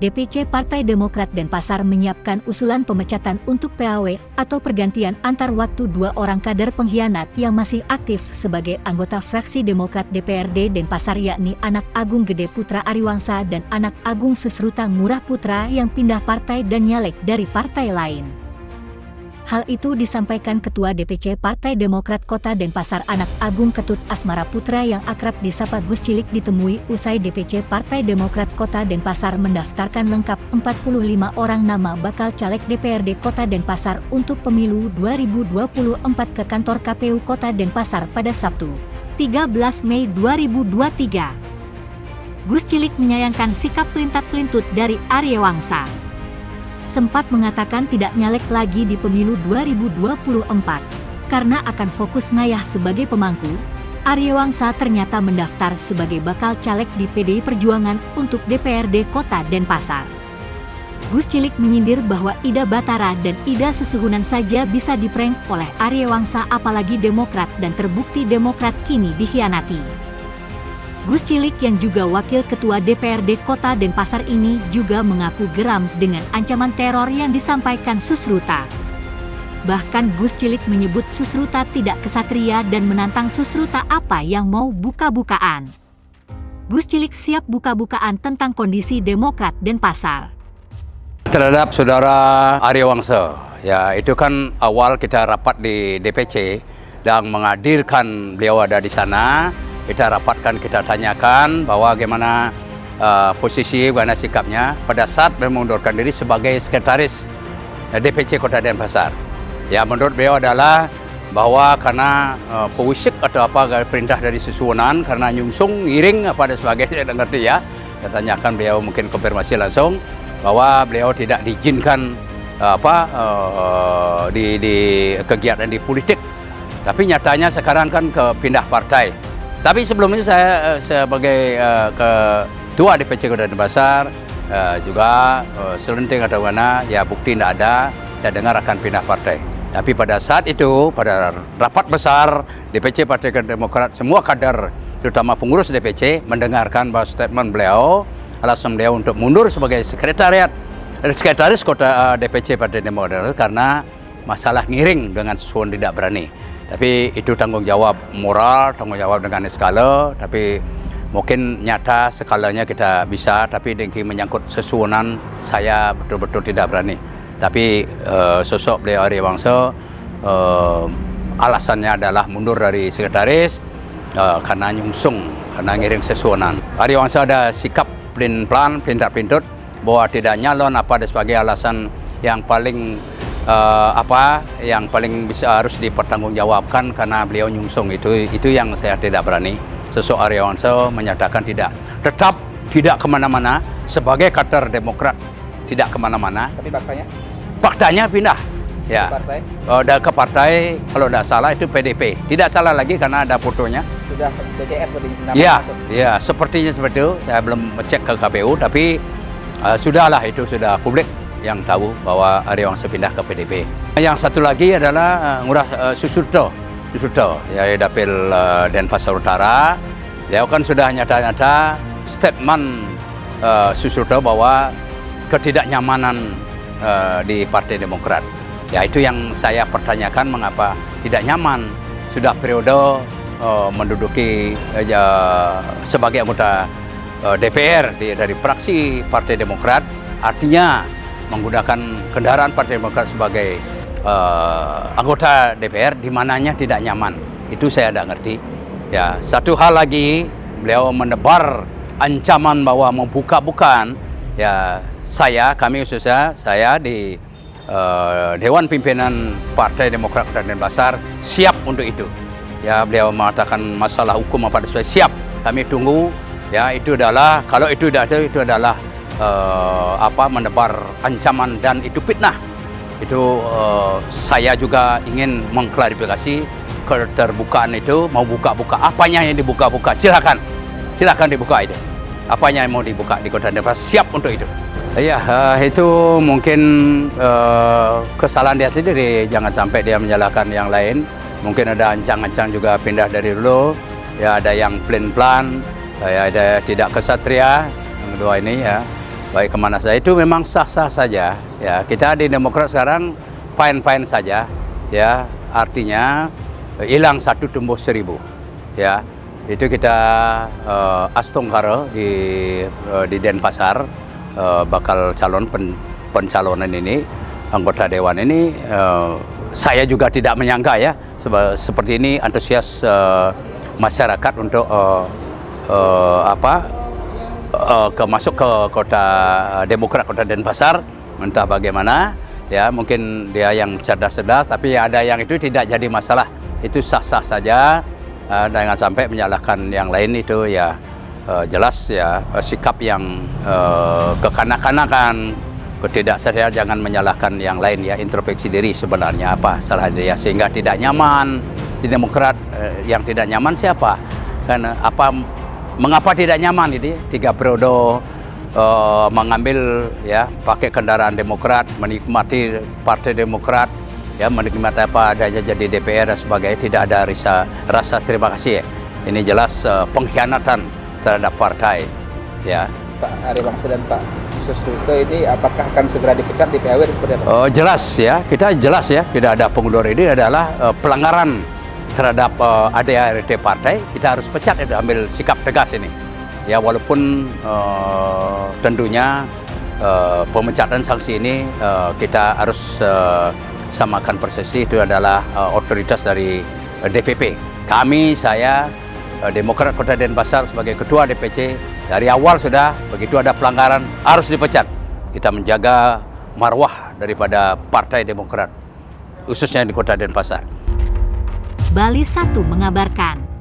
DPC Partai Demokrat Denpasar menyiapkan usulan pemecatan untuk PAW atau pergantian antar waktu 2 orang kader pengkhianat yang masih aktif sebagai anggota fraksi Demokrat DPRD Denpasar, yakni Anak Agung Gede Putra Ariwangsa dan Anak Agung Susruta Murah Putra yang pindah partai dan nyalek dari partai lain. Hal itu disampaikan Ketua DPC Partai Demokrat Kota Denpasar Anak Agung Ketut Asmara Putra yang akrab disapa Gus Cilik ditemui usai DPC Partai Demokrat Kota Denpasar mendaftarkan lengkap 45 orang nama bakal caleg DPRD Kota Denpasar untuk pemilu 2024 ke kantor KPU Kota Denpasar pada Sabtu, 13 Mei 2023. Gus Cilik menyayangkan sikap pelintat-pelintut dari Ariewangsa. Sempat mengatakan tidak nyalek lagi di pemilu 2024 karena akan fokus ngayah sebagai pemangku. Ariewangsa ternyata mendaftar sebagai bakal caleg di PDI Perjuangan untuk DPRD Kota Denpasar. Gus Cilik menyindir bahwa Ida Batara dan Ida Susuhunan saja bisa diprank oleh Ariewangsa, apalagi Demokrat, dan terbukti Demokrat kini dikhianati. Gus Cilik yang juga Wakil Ketua DPRD Kota Denpasar ini juga mengaku geram dengan ancaman teror yang disampaikan Susruta. Bahkan Gus Cilik menyebut Susruta tidak kesatria dan menantang Susruta apa yang mau buka-bukaan. Gus Cilik siap buka-bukaan tentang kondisi Demokrat Denpasar. Terhadap Saudara Ariewangsa, ya itu kan awal kita rapat di DPC dan menghadirkan beliau ada di sana. Kita rapatkan, kita tanyakan bahwa bagaimana posisi, bagaimana sikapnya pada saat mengundurkan diri sebagai sekretaris DPC Kota Denpasar. Ya, menurut beliau adalah bahwa karena pewisik atau apa perintah dari Susuhunan, karena nyungsung, ngiring apa dan sebagainya, saya ngerti ya. Saya tanyakan beliau, mungkin konfirmasi langsung bahwa beliau tidak diizinkan di kegiatan di politik. Tapi nyatanya sekarang kan pindah partai. Tapi sebelumnya saya sebagai ketua DPC Kota Denpasar juga selenting atau mana ya bukti tidak ada, saya dengar akan pindah partai. Tapi pada saat itu, pada rapat besar DPC Partai Demokrat, semua kader terutama pengurus DPC mendengarkan bahwa statement beliau, alasan beliau untuk mundur sebagai sekretaris Kota DPC Partai Demokrat karena masalah ngiring dengan Susuhunan tidak berani. Tapi itu tanggung jawab moral, tanggung jawab dengan skala, tapi mungkin nyata skalanya kita bisa, tapi dengan menyangkut Susuhunan saya betul-betul tidak berani. Tapi sosok beliau Ariewangsa alasannya adalah mundur dari sekretaris karena nyungsung, karena ngiring Susuhunan. Ariewangsa ada sikap pelin-pelan, pelintat-pelintut bahwa tidak nyalon apa sebagai alasan yang paling yang paling bisa harus dipertanggungjawabkan karena beliau nyungsung. Itu yang saya tidak berani. Sosok Ariewangsa menyatakan tetap tidak kemana-mana sebagai kader Demokrat, tidak kemana-mana. Tapi faktanya pindah ya ke partai kalau tidak salah itu PDP, tidak salah lagi karena ada fotonya sudah BCS seperti ya sepertinya seperti itu. Saya belum cek ke KPU, tapi sudahlah, itu sudah publik yang tahu bahwa Ariewangsa pindah ke PDP. Yang satu lagi adalah Ngurah Susruta ya, dapil Denpasar Utara. Dia kan sudah nyata-nyata statement Susruta bahwa ketidaknyamanan di Partai Demokrat. Ya, itu yang saya pertanyakan, mengapa tidak nyaman sudah periode menduduki sebagai anggota DPR dari fraksi Partai Demokrat, artinya menggunakan kendaraan Partai Demokrat sebagai anggota DPR, di mananya tidak nyaman. Itu saya tidak ngerti. Ya, satu hal lagi, beliau menebar ancaman bahwa membuka-bukaan. Ya, kami khususnya saya di Dewan Pimpinan Partai Demokrat Kota Denpasar siap untuk itu. Ya, beliau mengatakan masalah hukum apa dan siap. Kami tunggu. Ya, itu adalah kalau itu adalah menebar ancaman dan itu fitnah. Itu saya juga ingin mengklarifikasi keterbukaan itu. Mau buka-buka, apanya yang dibuka-buka, silakan dibuka itu. Apanya yang mau dibuka di Kota Denpasar, siap untuk itu. Ya, itu mungkin kesalahan dia sendiri, jangan sampai dia menyalahkan yang lain. Mungkin ada ancang-ancang juga pindah dari dulu, ya ada yang plan-plan, ya ada tidak kesatria, yang kedua ini ya. baik kemana saja, itu memang sah-sah saja. Ya, kita di Demokrat sekarang fine-fine saja. Ya, artinya hilang satu tumbuh seribu. Ya, itu kita astungkara di Denpasar bakal calon pencalonan ini, anggota dewan ini. Saya juga tidak menyangka ya seperti ini antusias masyarakat untuk masuk ke kota Demokrat, kota Denpasar. Entah bagaimana ya, mungkin dia yang cerdas-cerdas, tapi ada yang itu tidak jadi masalah, itu sah-sah saja. Jangan sampai menyalahkan yang lain, itu ya jelas ya sikap yang kekanak-kanakan, ketidaksadaran. Jangan menyalahkan yang lain ya, introspeksi diri sebenarnya apa salah dia sehingga tidak nyaman di Demokrat. Yang tidak nyaman siapa? Karena mengapa tidak nyaman ini? 3 periode mengambil ya, pakai kendaraan Demokrat, menikmati Partai Demokrat, ya, menikmati apa adanya jadi DPR dan sebagainya, tidak ada rasa terima kasih ya. Ini jelas pengkhianatan terhadap partai ya. Pak Ariewangsa dan Pak Susrito ini apakah akan segera dipecat di PAW seperti apa? Jelas ya, kita jelas ya, tidak ada pengunduran ini adalah pelanggaran terhadap ADART partai. Kita harus pecat, itu ambil sikap tegas ini. Ya, walaupun tentunya pemecatan sanksi ini kita harus samakan persesi, itu adalah otoritas dari DPP. Kami, saya, Demokrat Kota Denpasar sebagai Ketua DPC, dari awal sudah begitu ada pelanggaran harus dipecat. Kita menjaga marwah daripada Partai Demokrat, khususnya di Kota Denpasar. Bali 1 mengabarkan.